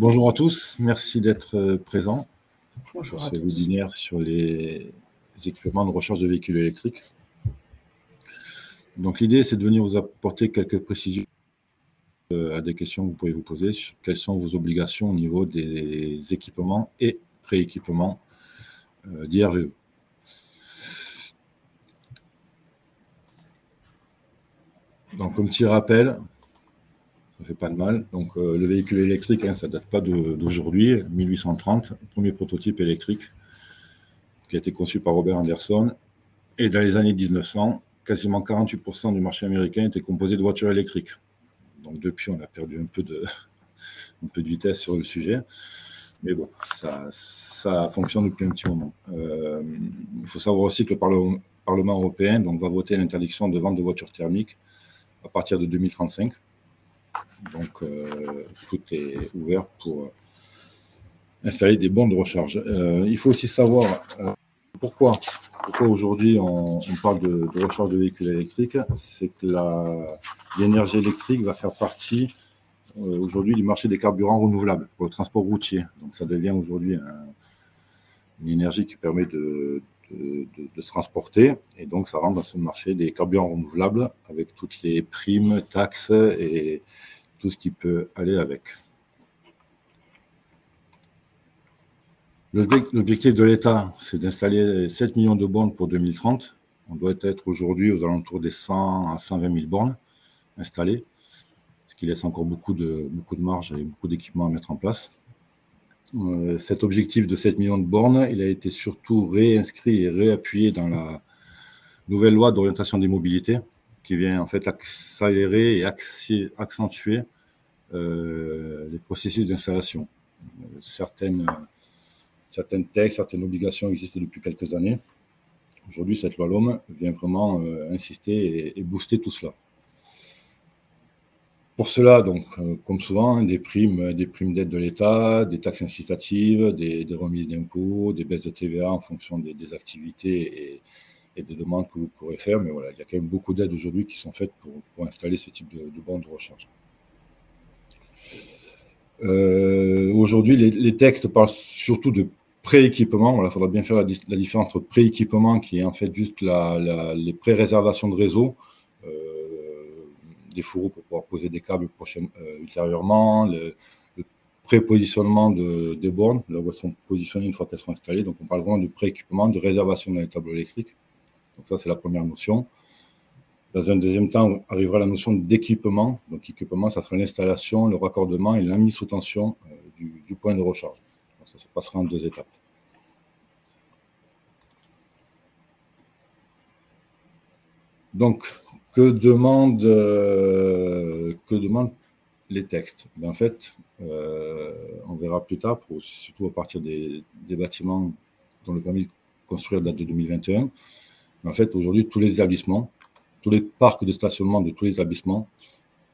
Bonjour à tous, merci d'être présents Bonjour pour à ce tous. webinaire sur les équipements de recharge de véhicules électriques. Donc l'idée, c'est de venir vous apporter quelques précisions à des questions que vous pouvez vous poser sur quelles sont vos obligations au niveau des équipements et pré-équipements d'IRVE. Donc comme petit rappel, ça ne fait pas de mal. Donc le véhicule électrique, ça ne date pas d'aujourd'hui, 1830, premier prototype électrique qui a été conçu par Robert Anderson. Et dans les années 1900, quasiment 48% du marché américain était composé de voitures électriques. Donc depuis, on a perdu un peu de vitesse sur le sujet. Mais bon, ça fonctionne depuis un petit moment. Il faut savoir aussi que le Parlement européen va voter l'interdiction de vente de voitures thermiques à partir de 2035. Donc tout est ouvert pour installer des bornes de recharge. Il faut aussi savoir pourquoi aujourd'hui on parle de recharge de véhicules électriques. C'est que l'énergie électrique va faire partie aujourd'hui du marché des carburants renouvelables pour le transport routier. Donc ça devient aujourd'hui une énergie qui permet de se transporter, et donc ça rentre dans ce marché des carburants renouvelables avec toutes les primes, taxes et tout ce qui peut aller avec. L'objectif de l'État, c'est d'installer 7 millions de bornes pour 2030. On doit être aujourd'hui aux alentours des 100 à 120 000 bornes installées, ce qui laisse encore beaucoup de marge et beaucoup d'équipements à mettre en place. Cet objectif de 7 millions de bornes, il a été surtout réinscrit et réappuyé dans la nouvelle loi d'orientation des mobilités, qui vient en fait accélérer et accentuer les processus d'installation. Certaines textes, certaines obligations existent depuis quelques années. Aujourd'hui, cette loi LOM vient vraiment insister et booster tout cela. Pour cela, donc, comme souvent, des primes d'aide de l'État, des taxes incitatives, des remises d'impôts, des baisses de TVA en fonction des activités et des demandes que vous pourrez faire. Mais voilà, il y a quand même beaucoup d'aides aujourd'hui qui sont faites pour installer ce type de bornes de recharge. Aujourd'hui, les textes parlent surtout de pré-équipement. Voilà, il faudra bien faire la différence entre pré-équipement, qui est en fait juste les pré-réservations de réseau, des fourreaux pour pouvoir poser des câbles ultérieurement, le pré-positionnement des bornes, là où elles sont positionnées une fois qu'elles sont installées. Donc on parle vraiment de pré-équipement, de réservation dans les tableaux électriques. Donc ça, c'est la première notion. Dans un deuxième temps, arrivera la notion d'équipement. Donc équipement, ça sera l'installation, le raccordement et la mise sous tension du point de recharge. Donc, ça se passera en 2 étapes. Donc, que demandent les textes? En fait, on verra plus tard, surtout à partir des bâtiments dont le permis de construire date de 2021. Mais en fait, aujourd'hui, tous les établissements, tous les parcs de stationnement de tous les établissements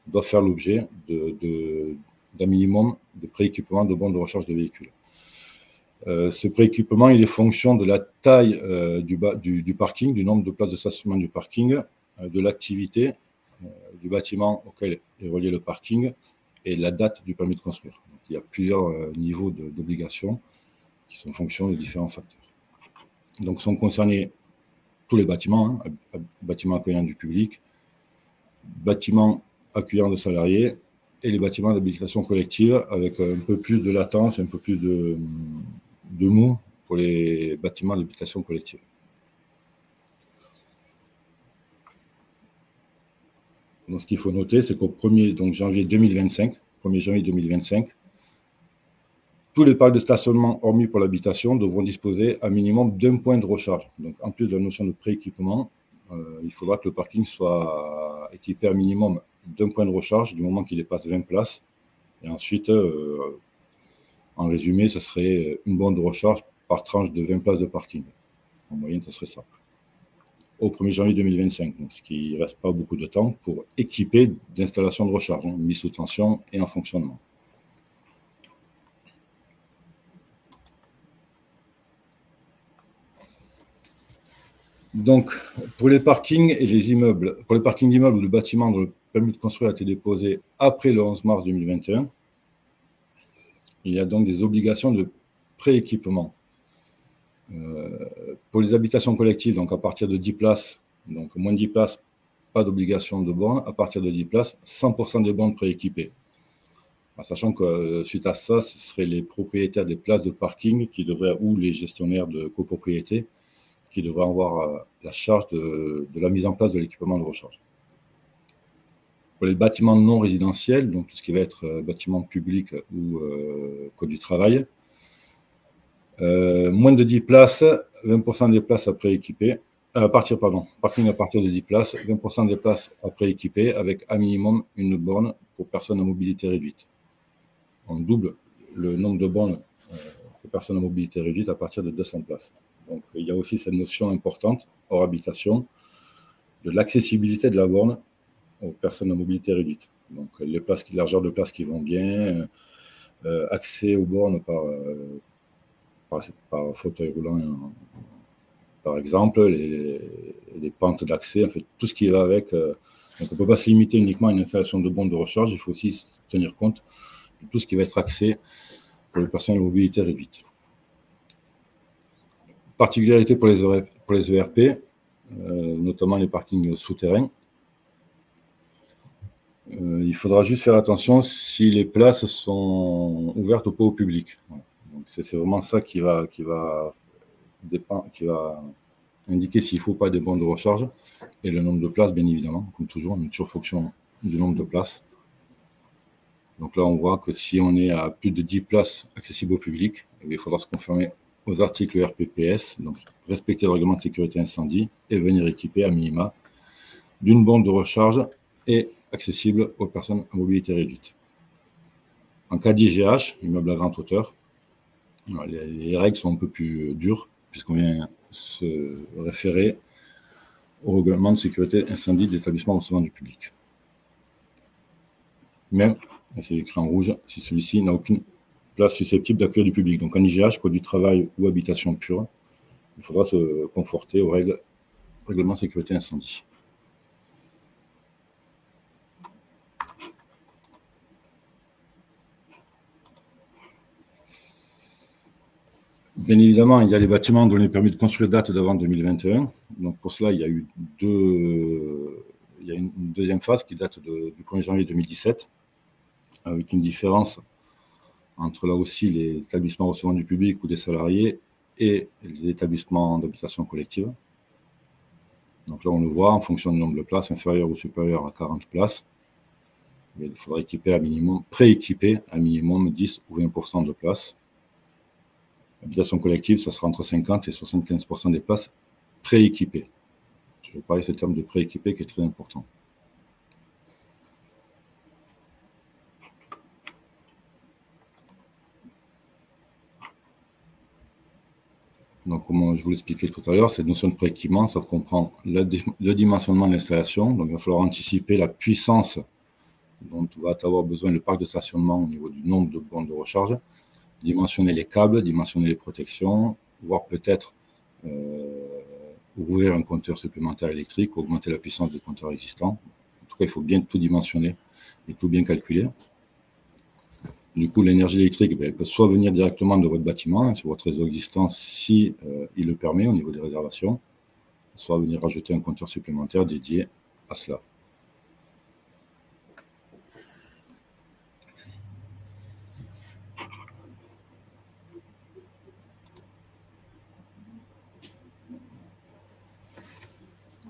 doivent faire l'objet d'un minimum de prééquipement de bornes de recharge de véhicules. Ce prééquipement, il est fonction de la taille du parking, du nombre de places de stationnement du parking, de l'activité du bâtiment auquel est relié le parking et la date du permis de construire. Donc, il y a plusieurs niveaux d'obligations qui sont en fonction de différents facteurs. Donc, sont concernés tous les bâtiments, bâtiments accueillants du public, bâtiments accueillants de salariés et les bâtiments d'habitation collective avec un peu plus de latence, un peu plus de mou pour les bâtiments d'habitation collective. Donc, ce qu'il faut noter, c'est qu'au 1er janvier 2025, tous les parcs de stationnement hormis pour l'habitation devront disposer à minimum d'un point de recharge. Donc, en plus de la notion de prééquipement, il faudra que le parking soit équipé à minimum d'un point de recharge du moment qu'il dépasse 20 places. Et ensuite, en résumé, ce serait une borne de recharge par tranche de 20 places de parking. En moyenne, ce serait ça. Au 1er janvier 2025, donc ce qui ne reste pas beaucoup de temps pour équiper d'installations de recharge, mise sous tension et en fonctionnement. Donc, pour les parkings et les immeubles, pour les parkings d'immeubles ou de bâtiments dont le permis de construire a été déposé après le 11 mars 2021, il y a donc des obligations de pré-équipement. Pour les habitations collectives, donc à partir de 10 places, donc moins de 10 places, pas d'obligation de borne. À partir de 10 places, 100% des bornes prééquipées. Sachant que suite à ça, ce seraient les propriétaires des places de parking qui devraient, ou les gestionnaires de copropriété, qui devraient avoir la charge de la mise en place de l'équipement de recharge. Pour les bâtiments non résidentiels, donc tout ce qui va être bâtiment public ou code du travail, moins de 10 places, 20% des places à prééquiper. Parking à partir de 10 places, 20% des places à prééquiper avec à minimum une borne pour personnes à mobilité réduite. On double le nombre de bornes pour personnes à mobilité réduite à partir de 200 places. Donc il y a aussi cette notion importante, hors habitation, de l'accessibilité de la borne aux personnes à mobilité réduite. Donc les largeurs de place qui vont bien, accès aux bornes par fauteuil roulant, par exemple, les pentes d'accès, en fait, tout ce qui va avec. Donc on ne peut pas se limiter uniquement à une installation de bornes de recharge, il faut aussi tenir compte de tout ce qui va être accès pour les personnes à mobilité réduite. Particularité pour les ERP, notamment les parkings souterrains. Il faudra juste faire attention si les places sont ouvertes ou pas au public. C'est vraiment ça qui va indiquer s'il ne faut pas des bornes de recharge et le nombre de places, bien évidemment, comme toujours, on est toujours fonction du nombre de places. Donc là, on voit que si on est à plus de 10 places accessibles au public, il faudra se conformer aux articles RPPS, donc respecter le règlement de sécurité incendie et venir équiper à minima d'une borne de recharge et accessible aux personnes à mobilité réduite. En cas d'IGH, immeuble à grande hauteur, les règles sont un peu plus dures puisqu'on vient se référer au règlement de sécurité incendie d'établissement recevant du public. Même, c'est écrit en rouge, si celui-ci n'a aucune place susceptible d'accueillir du public. Donc en IGH, code du travail ou habitation pure, il faudra se conforter au règlement de sécurité incendie. Bien évidemment, il y a les bâtiments dont les permis de construire datent d'avant 2021. Donc pour cela, il y a eu une deuxième phase qui date du 1er janvier 2017, avec une différence entre là aussi les établissements recevant du public ou des salariés et les établissements d'habitation collective. Donc là, on le voit, en fonction du nombre de places, inférieur ou supérieur à 40 places, il faudra équiper à minimum, prééquiper à minimum 10 ou 20% de places. L'habitation collective, ça sera entre 50 et 75% des places prééquipées. Je vais parler de ce terme de prééquipé qui est très important. Donc, comme je vous l'expliquais tout à l'heure, cette notion de prééquipement, ça comprend le dimensionnement de l'installation. Donc, il va falloir anticiper la puissance dont va avoir besoin le parc de stationnement au niveau du nombre de bornes de recharge, dimensionner les câbles, dimensionner les protections, voire peut-être ouvrir un compteur supplémentaire électrique, augmenter la puissance du compteur existant. En tout cas, il faut bien tout dimensionner et tout bien calculer. Du coup, l'énergie électrique, elle peut soit venir directement de votre bâtiment, sur votre réseau existant, si il le permet au niveau des réservations, soit venir rajouter un compteur supplémentaire dédié à cela.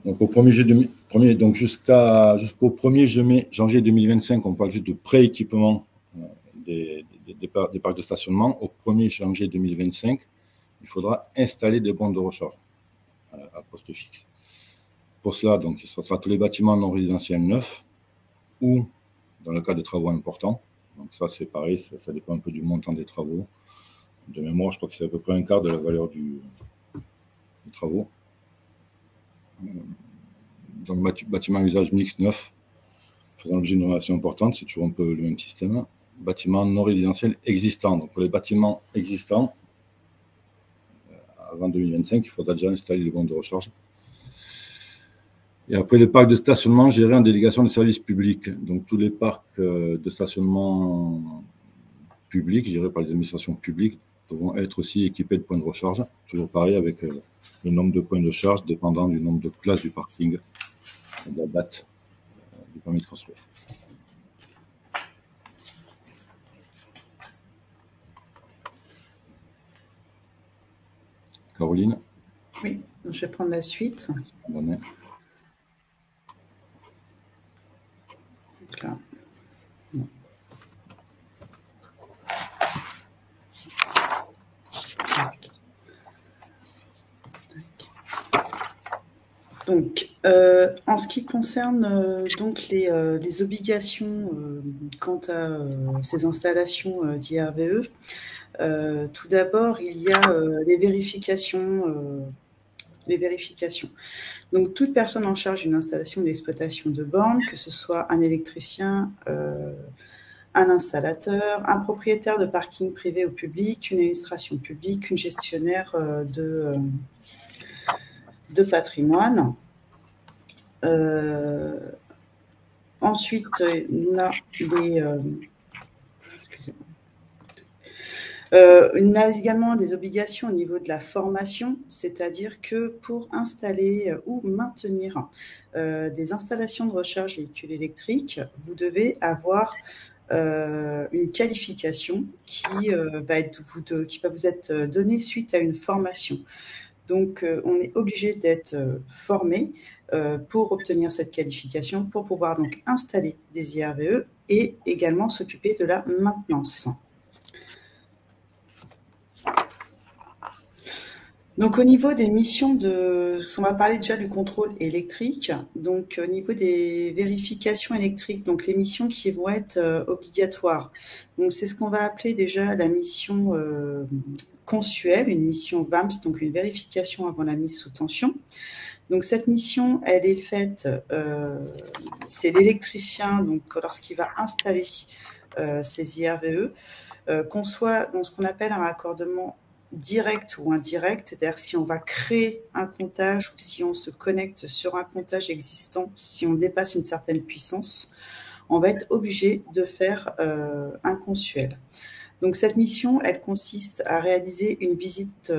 Donc, jusqu'au 1er janvier 2025, on parle juste de pré-équipement des parcs de stationnement. Au 1er janvier 2025, il faudra installer des bornes de recharge à poste fixe. Pour cela, donc, ce sera tous les bâtiments non résidentiels neufs ou dans le cas de travaux importants. Donc ça, c'est pareil, ça dépend un peu du montant des travaux. De mémoire, je crois que c'est à peu près un quart de la valeur des travaux. Donc, bâtiment à usage mixte neuf, faisant l'objet d'une rénovation importante, c'est toujours un peu le même système. Bâtiments non résidentiels existants. Donc, pour les bâtiments existants, avant 2025, il faudra déjà installer les bornes de recharge. Et après, les parcs de stationnement gérés en délégation de services publics. Donc, tous les parcs de stationnement publics, je dirais par les administrations publiques, devront être aussi équipés de points de recharge. Toujours pareil avec le nombre de points de charge dépendant du nombre de places du parking, de la date du permis de construire. Caroline? Oui, je vais prendre la suite. Bonne. Donc là. Donc, en ce qui concerne donc les obligations quant à ces installations d'IRVE, tout d'abord, il y a les vérifications. Donc, toute personne en charge d'une installation d'exploitation de bornes, que ce soit un électricien, un installateur, un propriétaire de parking privé ou public, une administration publique, une gestionnaire de patrimoine. Ensuite, on a on a également des obligations au niveau de la formation, c'est-à-dire que pour installer ou maintenir des installations de recharge véhicules électriques, vous devez avoir une qualification qui va vous être donnée suite à une formation. Donc, on est obligé d'être formé pour obtenir cette qualification, pour pouvoir donc installer des IRVE et également s'occuper de la maintenance. Donc, au niveau des missions on va parler déjà du contrôle électrique. Donc, au niveau des vérifications électriques, donc les missions qui vont être obligatoires. Donc, c'est ce qu'on va appeler déjà la mission consuelle, une mission VAMS, donc une vérification avant la mise sous tension. Donc, cette mission, elle est faite, c'est l'électricien, donc lorsqu'il va installer ces IRVE, qu'on soit dans ce qu'on appelle un raccordement direct ou indirect, c'est-à-dire si on va créer un comptage ou si on se connecte sur un comptage existant, si on dépasse une certaine puissance, on va être obligé de faire un consuel. Donc cette mission, elle consiste à réaliser une visite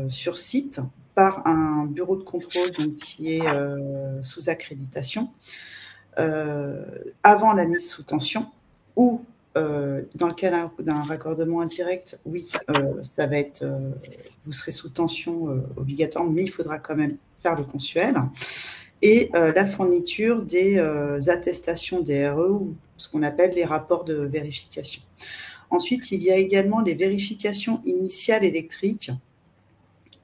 sur site par un bureau de contrôle donc, qui est sous accréditation avant la mise sous tension ou dans le cas d'un raccordement indirect, oui, ça va être, vous serez sous tension obligatoire, mais il faudra quand même faire le consuel. Et la fourniture des attestations DRE ou ce qu'on appelle les rapports de vérification. Ensuite, il y a également les vérifications initiales électriques.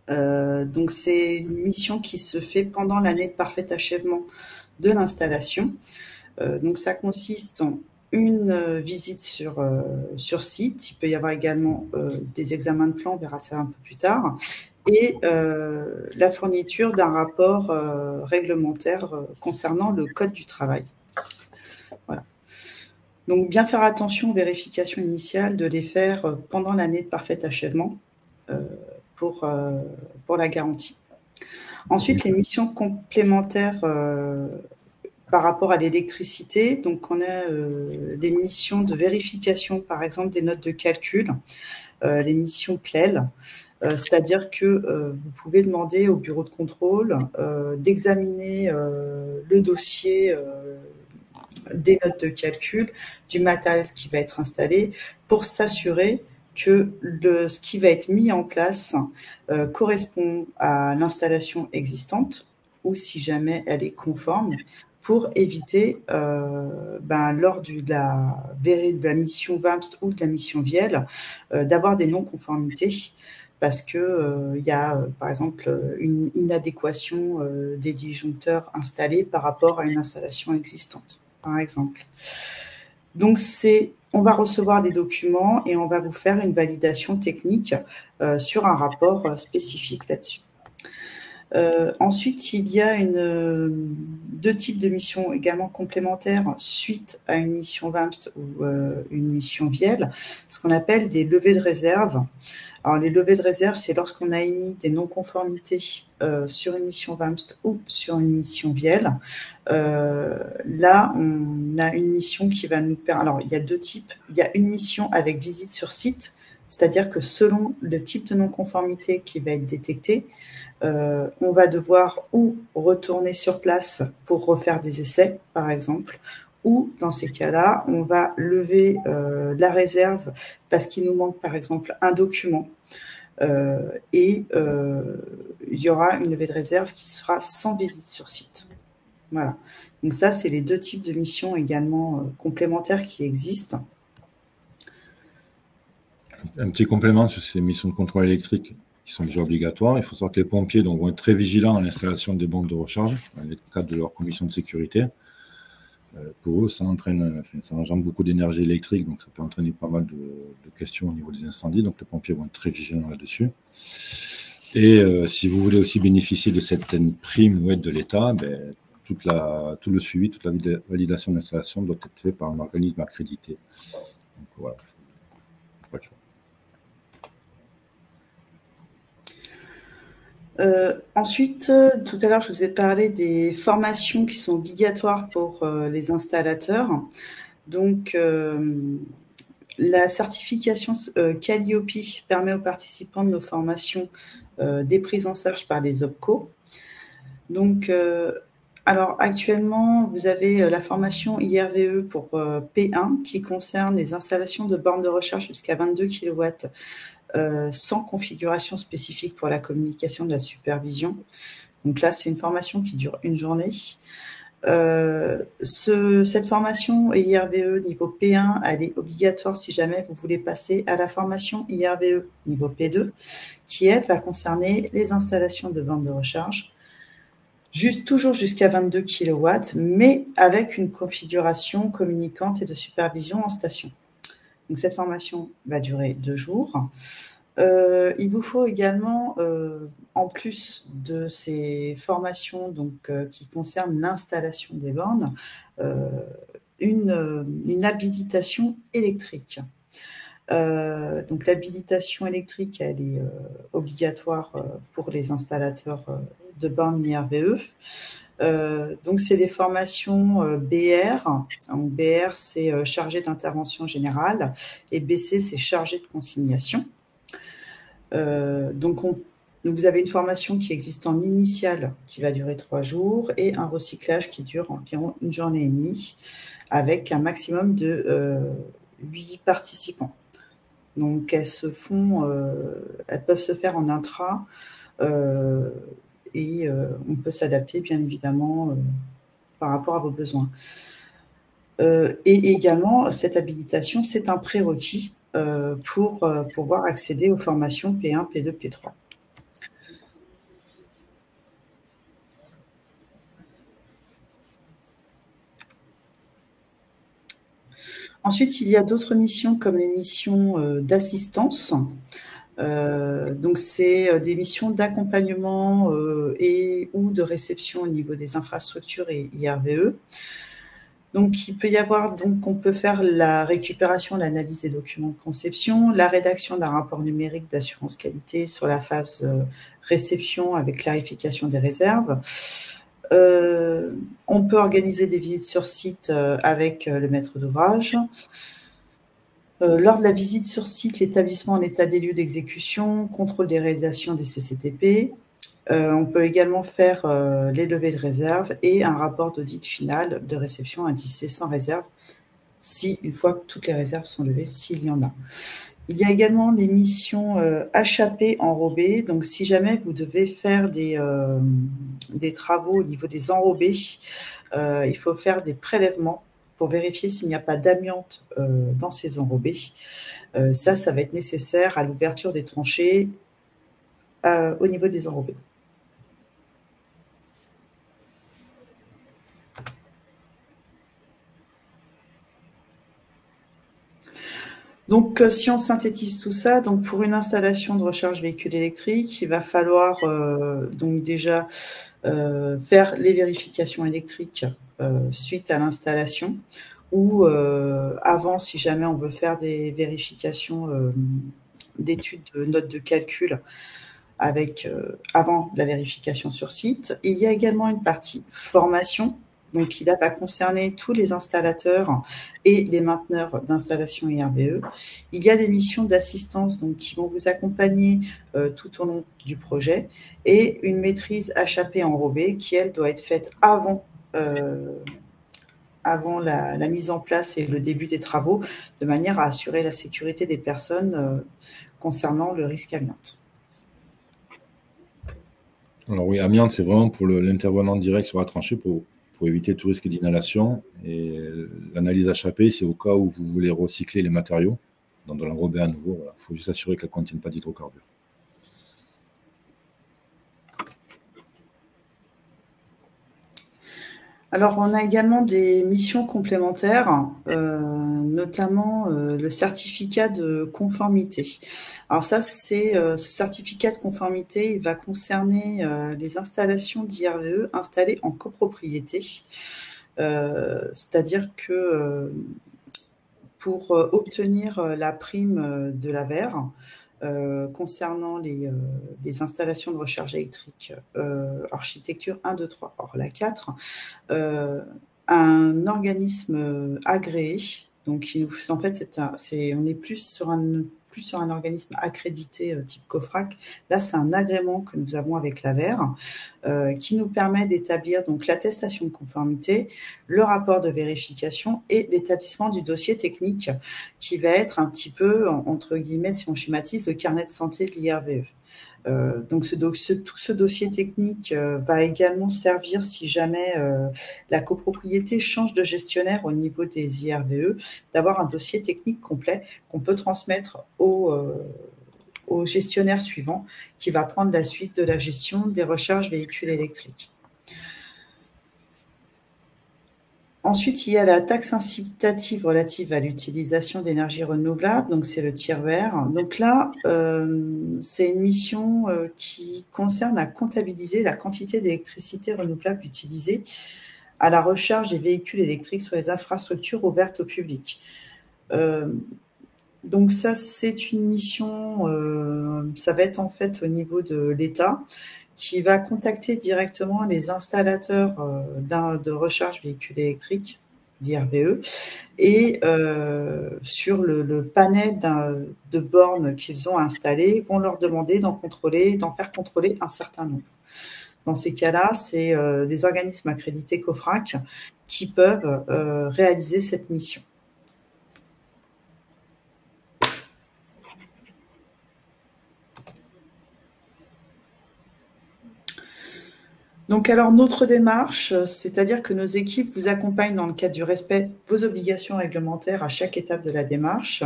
Donc, c'est une mission qui se fait pendant l'année de parfait achèvement de l'installation. Donc, ça consiste en une visite sur site. Il peut y avoir également des examens de plan, on verra ça un peu plus tard, et la fourniture d'un rapport réglementaire concernant le code du travail. Voilà. Donc, bien faire attention aux vérifications initiales, de les faire pendant l'année de parfait achèvement pour la garantie. Ensuite, les missions complémentaires par rapport à l'électricité, donc on a les missions de vérification, par exemple, des notes de calcul, les missions PLEL, c'est-à-dire que vous pouvez demander au bureau de contrôle d'examiner le dossier des notes de calcul, du matériel qui va être installé, pour s'assurer que ce qui va être mis en place correspond à l'installation existante, ou si jamais elle est conforme, pour éviter, lors de la mission VAMST ou de la mission VIEL, d'avoir des non-conformités, parce qu'il y a, par exemple, une inadéquation des disjoncteurs installés par rapport à une installation existante, par exemple. Donc, on va recevoir des documents et on va vous faire une validation technique sur un rapport spécifique là-dessus. Ensuite, il y a deux types de missions également complémentaires suite à une mission VAMST ou une mission VIEL, ce qu'on appelle des levées de réserve. Alors, les levées de réserve, c'est lorsqu'on a émis des non-conformités sur une mission VAMST ou sur une mission VIEL. Là, on a une mission qui va nous permettre... Alors, il y a deux types. Il y a une mission avec visite sur site, c'est-à-dire que selon le type de non-conformité qui va être détecté, on va devoir ou retourner sur place pour refaire des essais, par exemple, ou dans ces cas-là, on va lever la réserve parce qu'il nous manque, par exemple, un document. Il y aura une levée de réserve qui sera sans visite sur site. Voilà. Donc ça, c'est les deux types de missions également complémentaires qui existent. Un petit complément sur ces missions de contrôle électrique qui sont déjà obligatoires. Il faut savoir que les pompiers vont être très vigilants à l'installation des bornes de recharge dans le cadre de leurs conditions de sécurité. Pour eux, ça engendre beaucoup d'énergie électrique, donc ça peut entraîner pas mal de questions au niveau des incendies. Donc les pompiers vont être très vigilants là-dessus. Et si vous voulez aussi bénéficier de certaines primes ou aides de l'État, tout le suivi, toute la validation d'installation doit être fait par un organisme accrédité. Donc voilà, pas de choix. Ensuite, tout à l'heure, je vous ai parlé des formations qui sont obligatoires pour les installateurs. Donc, la certification Calliope permet aux participants de nos formations des prises en charge par les OPCO. Donc, alors actuellement, vous avez la formation IRVE pour P1 qui concerne les installations de bornes de recharge jusqu'à 22 kW sans configuration spécifique pour la communication de la supervision. Donc là, c'est une formation qui dure une journée. Cette formation IRVE niveau P1, elle est obligatoire si jamais vous voulez passer à la formation IRVE niveau P2, qui elle va concerner les installations de bornes de recharge, toujours jusqu'à 22 kW, mais avec une configuration communicante et de supervision en station. Donc cette formation va durer 2 jours. Il vous faut également, en plus de ces formations donc, qui concernent l'installation des bornes, une habilitation électrique. Donc l'habilitation électrique, elle est obligatoire pour les installateurs de bornes IRVE. Donc c'est des formations BR. Donc, BR, c'est chargé d'intervention générale et BC, c'est chargé de consignation. Donc vous avez une formation qui existe en initiale qui va durer 3 jours et un recyclage qui dure environ une journée et demie avec un maximum de 8 participants. Donc elles peuvent se faire en intra et on peut s'adapter bien évidemment par rapport à vos besoins. Et également, cette habilitation, c'est un prérequis pour pouvoir accéder aux formations P1, P2, P3. Ensuite, il y a d'autres missions comme les missions d'assistance. Donc, c'est des missions d'accompagnement et ou de réception au niveau des infrastructures et IRVE. Donc, il peut y avoir, donc, on peut faire la récupération, l'analyse des documents de conception, la rédaction d'un rapport numérique d'assurance qualité sur la phase réception avec clarification des réserves. On peut organiser des visites sur site avec le maître d'ouvrage. Lors de la visite sur site, l'établissement en état des lieux d'exécution, contrôle des réalisations des CCTP. On peut également faire les levées de réserve et un rapport d'audit final de réception indicé sans réserve, une fois que toutes les réserves sont levées, s'il y en a. Il y a également les missions HAP enrobées. Donc, si jamais vous devez faire des travaux au niveau des enrobés, il faut faire des prélèvements pour vérifier s'il n'y a pas d'amiante dans ces enrobés. Ça va être nécessaire à l'ouverture des tranchées au niveau des enrobés. Donc, si on synthétise tout ça, donc pour une installation de recharge véhicule électrique, il va falloir donc déjà faire les vérifications électriques suite à l'installation ou avant, si jamais on veut faire des vérifications d'études de notes de calcul avec avant la vérification sur site. Il y a également une partie formation, donc qui là va concerner tous les installateurs et les mainteneurs d'installation IRBE. Il y a des missions d'assistance donc qui vont vous accompagner tout au long du projet et une maîtrise HAP enrobée qui elle doit être faite avant la mise en place et le début des travaux, de manière à assurer la sécurité des personnes concernant le risque amiante. Alors oui, amiante, c'est vraiment pour l'intervenant direct sur la tranchée pour éviter tout risque d'inhalation. Et l'analyse HAP, c'est au cas où vous voulez recycler les matériaux dans de l'enrobé à nouveau. Voilà. Il faut juste s'assurer qu'elles ne contiennent pas d'hydrocarbures. Alors, on a également des missions complémentaires, notamment le certificat de conformité. Alors ça, c'est ce certificat de conformité, il va concerner les installations d'IRVE installées en copropriété. C'est-à-dire que pour obtenir la prime de l'AVER, concernant les installations de recharge électrique architecture 1, 2, 3, or la 4, un organisme agréé, donc en fait on est plus sur un organisme accrédité type COFRAC. Là, c'est un agrément que nous avons avec l'AVER qui nous permet d'établir donc l'attestation de conformité, le rapport de vérification et l'établissement du dossier technique qui va être un petit peu, entre guillemets, si on schématise, le carnet de santé de l'IRVE. Donc tout ce dossier technique va également servir si jamais la copropriété change de gestionnaire au niveau des IRVE, d'avoir un dossier technique complet qu'on peut transmettre au gestionnaire suivant qui va prendre la suite de la gestion des recharges véhicules électriques. Ensuite, il y a la taxe incitative relative à l'utilisation d'énergie renouvelable, donc c'est le tiers vert. Donc là, c'est une mission qui concerne à comptabiliser la quantité d'électricité renouvelable utilisée à la recharge des véhicules électriques sur les infrastructures ouvertes au public. Donc ça, c'est une mission, ça va être en fait au niveau de l'État, qui va contacter directement les installateurs de recharge véhicule électrique, d'IRVE, et sur le panel de bornes qu'ils ont installées, vont leur demander d'en faire contrôler un certain nombre. Dans ces cas-là, c'est des organismes accrédités COFRAC qui peuvent réaliser cette mission. Donc alors notre démarche, c'est-à-dire que nos équipes vous accompagnent dans le cadre du respect de vos obligations réglementaires à chaque étape de la démarche.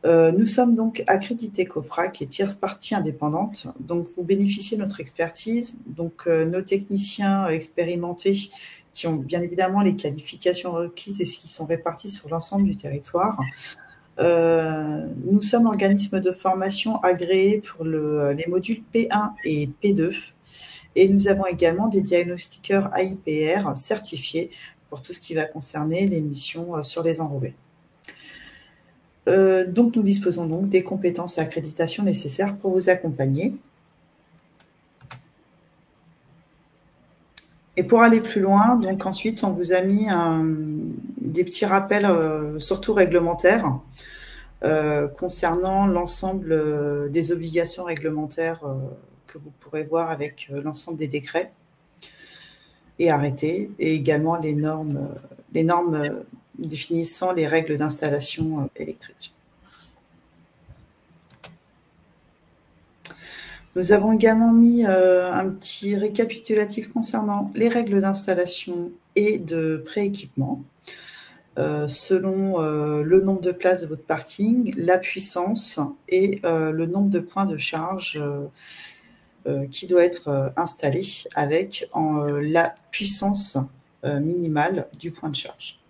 Nous sommes donc accrédités COFRAC et tierce partie indépendante, donc vous bénéficiez de notre expertise. Donc nos techniciens expérimentés qui ont bien évidemment les qualifications requises et qui sont répartis sur l'ensemble du territoire. Nous sommes organismes de formation agréés pour les modules P1 et P2. Et nous avons également des diagnostiqueurs AIPR certifiés pour tout ce qui va concerner les missions sur les enrobés. Donc, nous disposons donc des compétences et accréditations nécessaires pour vous accompagner. Et pour aller plus loin, donc ensuite, on vous a mis des petits rappels, surtout réglementaires, concernant l'ensemble des obligations réglementaires que vous pourrez voir avec l'ensemble des décrets et arrêtés, et également les normes définissant les règles d'installation électrique. Nous avons également mis un petit récapitulatif concernant les règles d'installation et de prééquipement, selon le nombre de places de votre parking, la puissance et le nombre de points de charge qui doit être installé avec la puissance minimale du point de charge.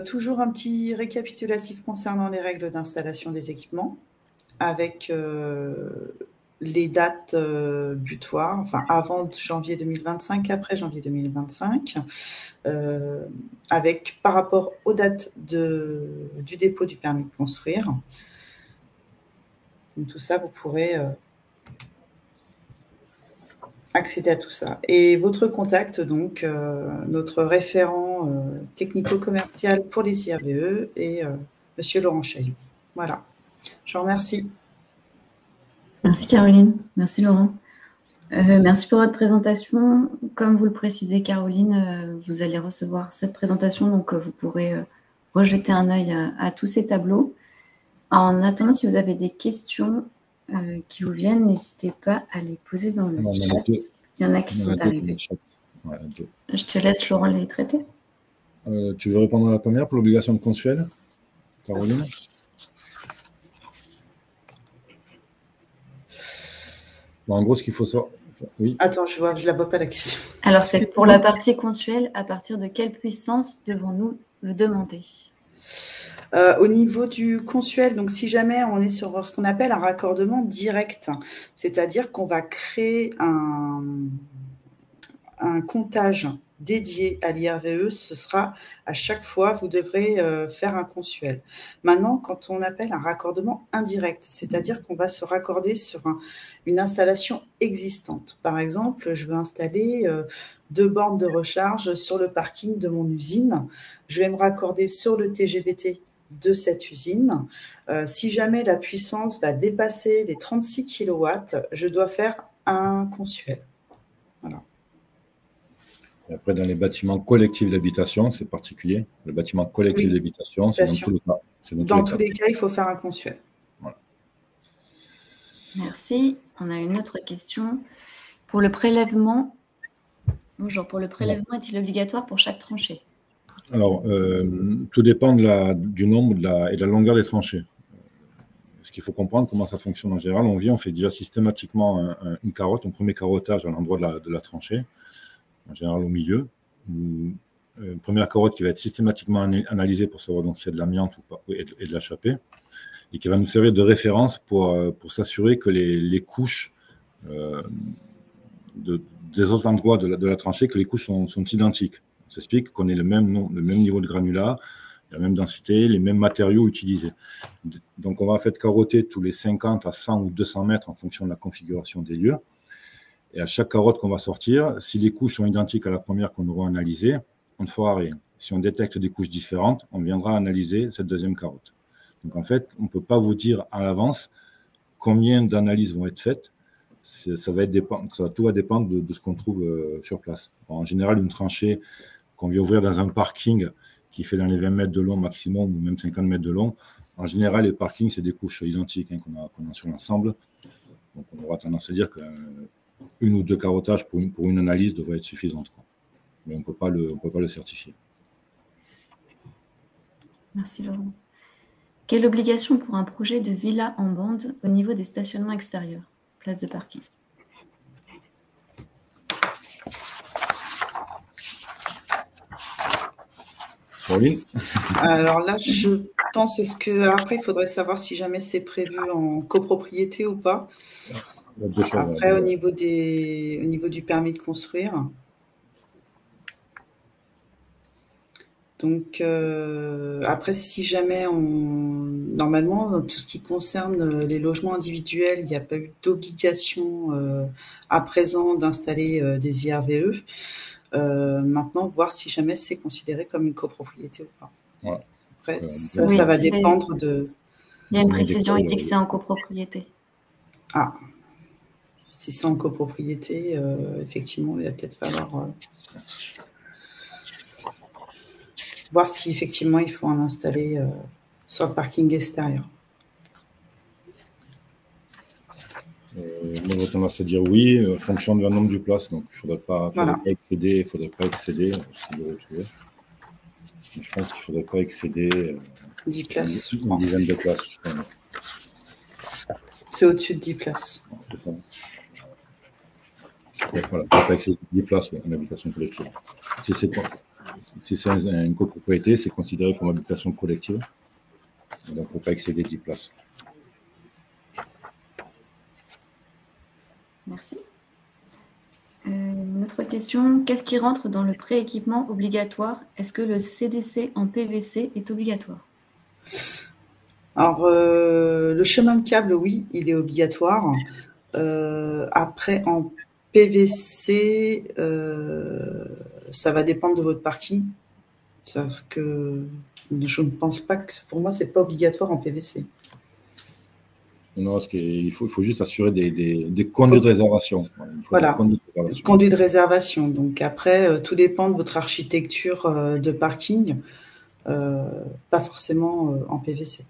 Toujours un petit récapitulatif concernant les règles d'installation des équipements, avec les dates butoirs, enfin avant janvier 2025, après janvier 2025, avec par rapport aux dates du dépôt du permis de construire. Donc, tout ça, vous pourrez accéder à tout ça. Et votre contact, donc, notre référent technico-commercial pour les IRVE est Monsieur Laurent Chaillot. Voilà. Je vous remercie. Merci Caroline. Merci Laurent. Merci pour votre présentation. Comme vous le précisez Caroline, vous allez recevoir cette présentation, donc vous pourrez rejeter un œil à tous ces tableaux. En attendant, si vous avez des questions qui vous viennent, n'hésitez pas à les poser dans le chat. Il y en a qui sont arrivés. Ouais, je te laisse, Laurent, les traiter. Tu veux répondre à la première pour l'obligation de consuel, Caroline? Bon, en gros, ce qu'il faut savoir... Oui. Attends, je ne la vois pas la question. Alors, c'est pour la partie consuel, à partir de quelle puissance devons-nous le demander? Au niveau du consuel, donc si jamais on est sur ce qu'on appelle un raccordement direct, c'est-à-dire qu'on va créer un comptage dédié à l'IRVE, ce sera à chaque fois, vous devrez faire un consuel. Maintenant, quand on appelle un raccordement indirect, c'est-à-dire qu'on va se raccorder sur une installation existante. Par exemple, je veux installer 2 bornes de recharge sur le parking de mon usine. Je vais me raccorder sur le TGBT de cette usine. Si jamais la puissance va dépasser les 36 kW, je dois faire un consuel. Voilà. Et après, dans les bâtiments collectifs d'habitation, c'est particulier. Le bâtiment collectif d'habitation, c'est dans tous les cas. Dans tous les cas, il faut faire un consuel. Voilà. Merci. On a une autre question. Pour le prélèvement, bonjour, pour le prélèvement, est-il obligatoire pour chaque tranchée? Alors, tout dépend du nombre et de la longueur des tranchées. Ce qu'il faut comprendre, comment ça fonctionne en général, on fait déjà systématiquement une carotte, un premier carottage à l'endroit de la tranchée, en général au milieu. Une première carotte qui va être systématiquement analysée pour savoir donc s'il y a de l'amiante ou pas, et de la chapée, et qui va nous servir de référence pour s'assurer que les couches des autres endroits de la tranchée, que les couches sont identiques. Ça explique qu'on ait le même niveau de granulat, la même densité, les mêmes matériaux utilisés. Donc, on va en fait carotter tous les 50 à 100 ou 200 mètres en fonction de la configuration des lieux. Et à chaque carotte qu'on va sortir, si les couches sont identiques à la première qu'on aura analysée, on ne fera rien. Si on détecte des couches différentes, on viendra analyser cette deuxième carotte. Donc, en fait, on ne peut pas vous dire à l'avance combien d'analyses vont être faites. Tout va dépendre de ce qu'on trouve sur place. En général, une tranchée qu'on vient ouvrir dans un parking qui fait dans les 20 mètres de long maximum ou même 50 mètres de long, en général, les parkings, c'est des couches identiques qu'on a sur l'ensemble. Donc, on aura tendance à dire qu'une ou deux carottages pour une analyse devrait être suffisantes. Mais on ne peut pas le certifier. Merci Laurent. Quelle obligation pour un projet de villa en bande au niveau des stationnements extérieurs, place de parking? Pauline? Alors là, je pense, après, il faudrait savoir si jamais c'est prévu en copropriété ou pas. Après, au niveau du permis de construire. Donc, après, si jamais normalement, tout ce qui concerne les logements individuels, il n'y a pas eu d'obligation à présent d'installer des IRVE. Maintenant, voir si jamais c'est considéré comme une copropriété ou pas. Ouais. Après, ça va dépendre de... Il y a une précision, il dit que c'est en copropriété. Ah, si c'est en copropriété, effectivement, il va peut-être falloir voir si effectivement il faut en installer sur le parking extérieur. Moi, j'ai tendance à dire oui, en fonction de la nombre du place. Donc, il ne faudrait pas excéder. Je pense qu'il ne faudrait pas excéder 10 places. Une dizaine de places. C'est au-dessus de 10 places. C'est ça. Voilà, il ne faut pas excéder 10 places en habitation collective. Si c'est Si c'est une copropriété, c'est considéré comme habitation collective. Donc, il ne faut pas excéder 10 places. Merci. Une autre question. Qu'est-ce qui rentre dans le prééquipement obligatoire? Est-ce que le CDC en PVC est obligatoire? Alors, le chemin de câble, oui, il est obligatoire. Après, en PVC, ça va dépendre de votre parking. Sauf que je ne pense pas que, pour moi, c'est pas obligatoire en PVC. Non, il faut juste assurer des conduits de réservation. Voilà, conduits de réservation. Donc après, tout dépend de votre architecture de parking, pas forcément en PVC.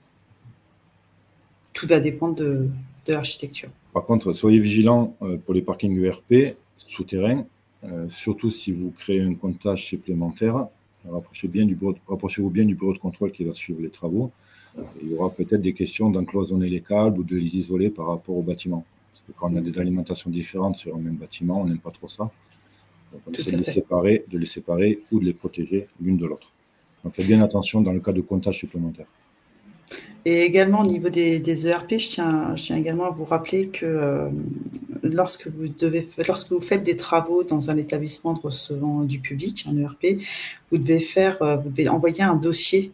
Tout va dépendre de l'architecture. Par contre, soyez vigilants pour les parkings ERP souterrains, surtout si vous créez un comptage supplémentaire. Rapprochez-vous bien du bureau de contrôle qui va suivre les travaux. Il y aura peut-être des questions d'encloisonner les câbles ou de les isoler par rapport au bâtiment. Parce que quand on a des alimentations différentes sur un même bâtiment, on n'aime pas trop ça. Donc on essaie de les séparer ou de les protéger l'une de l'autre. Donc faites bien attention dans le cas de comptage supplémentaire. Et également au niveau des ERP, je tiens également à vous rappeler que lorsque vous faites des travaux dans un établissement de recevant du public, un ERP, vous devez envoyer un dossier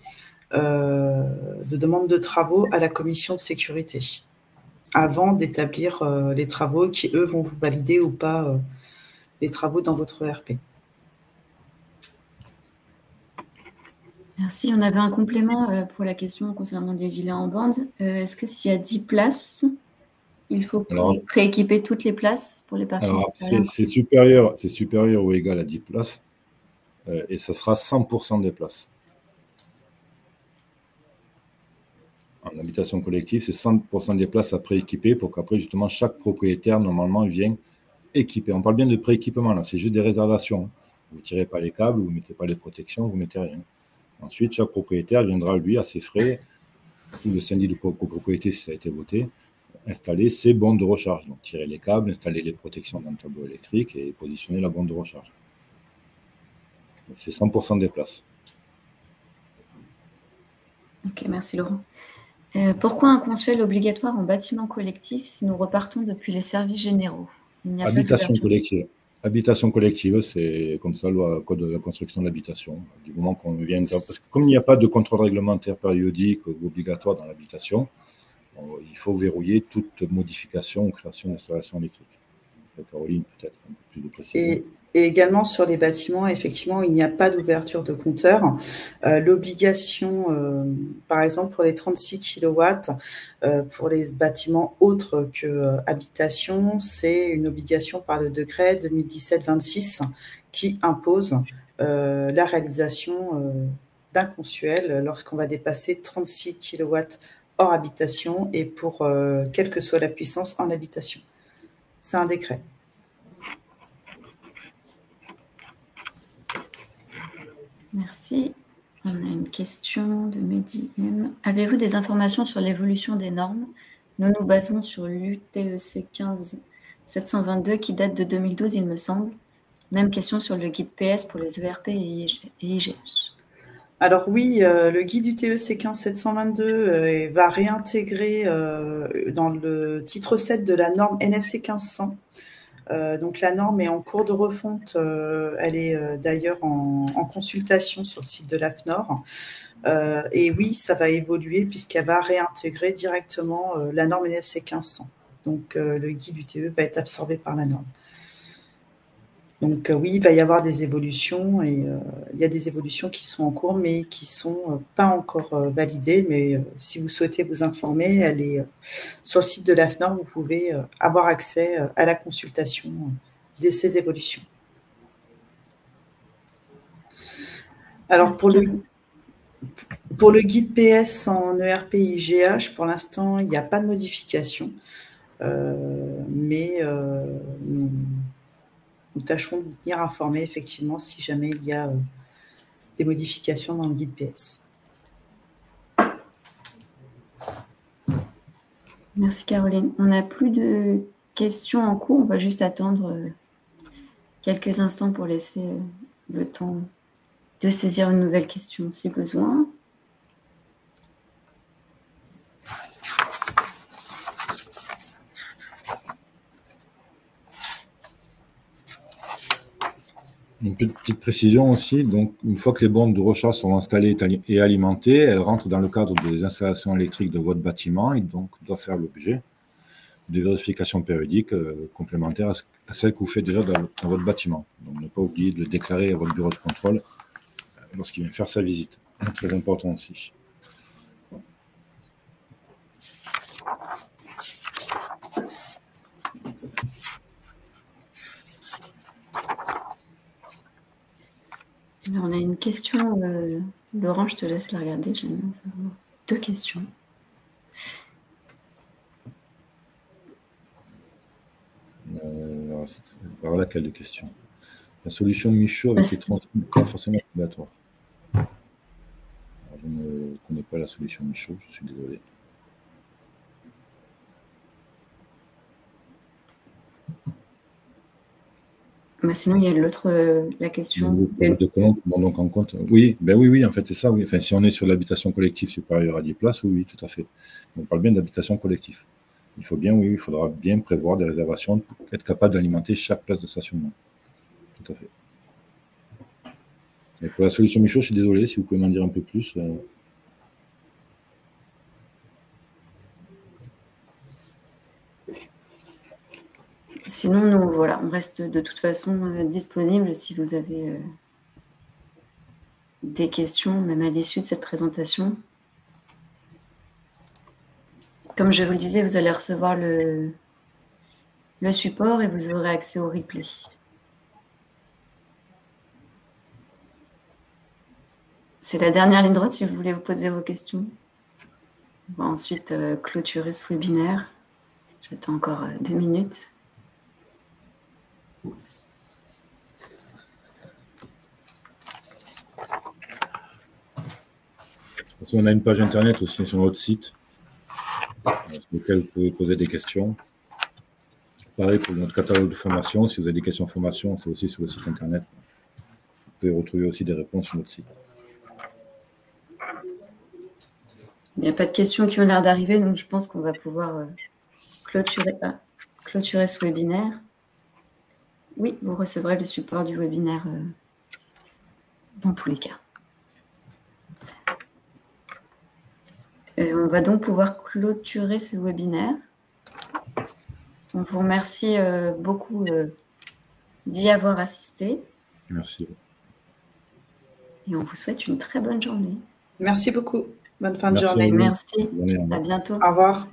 de demande de travaux à la commission de sécurité avant d'établir les travaux qui, eux, vont vous valider ou pas les travaux dans votre ERP. Merci. On avait un complément pour la question concernant les villas en bande. Est-ce que s'il y a 10 places, il faut prééquiper toutes les places pour les parkings extérieurs? C'est supérieur ou égal à 10 places et ça sera 100% des places. En habitation collective, c'est 100% des places à prééquiper pour qu'après, justement, chaque propriétaire, normalement, vienne équiper. On parle bien de prééquipement, là, c'est juste des réservations. Vous ne tirez pas les câbles, vous ne mettez pas les protections, vous ne mettez rien. Ensuite, chaque propriétaire viendra, lui, à ses frais, ou le syndic de copropriété, si ça a été voté, installer ses bornes de recharge. Donc, tirer les câbles, installer les protections dans le tableau électrique et positionner la borne de recharge. C'est 100% des places. Ok, merci Laurent. Pourquoi un consuel obligatoire en bâtiment collectif si nous repartons depuis les services généraux? Habitation collective. Habitation collective, c'est comme ça, loi code de la construction de l'habitation. Du moment qu'on vient, parce que comme il n'y a pas de contrôle réglementaire périodique ou obligatoire dans l'habitation, il faut verrouiller toute modification ou création d'installation électrique. Caroline, peut-être un peu plus de précision. Et également sur les bâtiments, effectivement, il n'y a pas d'ouverture de compteur. L'obligation, par exemple, pour les 36 kW, pour les bâtiments autres que habitation, c'est une obligation par le décret 2017-26 qui impose la réalisation d'un consuel lorsqu'on va dépasser 36 kW hors habitation et pour quelle que soit la puissance en habitation. C'est un décret. Merci. On a une question de Mehdi M. Avez-vous des informations sur l'évolution des normes? Nous nous basons sur l'UTEC 15722 qui date de 2012, il me semble. Même question sur le guide PS pour les ERP et IGH. Alors oui, le guide UTEC 15722 va réintégrer dans le titre 7 de la norme NFC 1500. Donc la norme est en cours de refonte, elle est d'ailleurs en consultation sur le site de l'AFNOR. Et oui, ça va évoluer puisqu'elle va réintégrer directement la norme NFC 1500. Donc le guide UTE va être absorbé par la norme. Donc oui, il va y avoir des évolutions et il y a des évolutions qui sont en cours mais qui ne sont pas encore validées. Mais si vous souhaitez vous informer, elle est sur le site de l'AFNOR, vous pouvez avoir accès à la consultation de ces évolutions. Alors pour le guide PS en ERP IGH, pour l'instant, il n'y a pas de modification. Mais nous tâcherons de vous tenir informés, effectivement, si jamais il y a des modifications dans le guide PS. Merci Caroline. On n'a plus de questions en cours. On va juste attendre quelques instants pour laisser le temps de saisir une nouvelle question si besoin. Une petite précision aussi, donc une fois que les bornes de recharge sont installées et alimentées, elles rentrent dans le cadre des installations électriques de votre bâtiment et donc doivent faire l'objet de vérifications périodiques complémentaires à celles que vous faites déjà dans votre bâtiment. Donc ne pas oublier de le déclarer à votre bureau de contrôle lorsqu'il vient faire sa visite. Très important aussi. Alors, on a une question, Laurent, je te laisse la regarder, j'ai 2 questions. Alors, laquelle de questions? La solution Michaud avec les transmis n'est pas forcément obligatoire. Je ne connais pas la solution Michaud, je suis désolé. Bah sinon, il y a l'autre, la question. De colonnes donc en compte. Oui, ben oui, en fait, c'est ça. Oui. Enfin, si on est sur l'habitation collective supérieure à 10 places, oui, tout à fait. On parle bien d'habitation collective. Il faut bien, oui, il faudra bien prévoir des réservations pour être capable d'alimenter chaque place de stationnement. Tout à fait. Et pour la solution Michaud, je suis désolé, si vous pouvez m'en dire un peu plus. Sinon, nous, voilà, on reste de toute façon disponible si vous avez des questions, même à l'issue de cette présentation. Comme je vous le disais, vous allez recevoir le support et vous aurez accès au replay. C'est la dernière ligne droite si vous voulez vous poser vos questions. On va ensuite clôturer ce webinaire. J'attends encore 2 minutes. On a une page internet aussi sur notre site, sur lequel vous pouvez poser des questions. Pareil pour notre catalogue de formation, si vous avez des questions de formation, c'est aussi sur le site internet. Vous pouvez retrouver aussi des réponses sur notre site. Il n'y a pas de questions qui ont l'air d'arriver, donc je pense qu'on va pouvoir clôturer ce webinaire. Oui, vous recevrez le support du webinaire dans tous les cas. On va donc pouvoir clôturer ce webinaire. On vous remercie beaucoup d'y avoir assisté. Merci. Et on vous souhaite une très bonne journée. Merci beaucoup. Bonne fin de journée. Merci. À bientôt. Au revoir.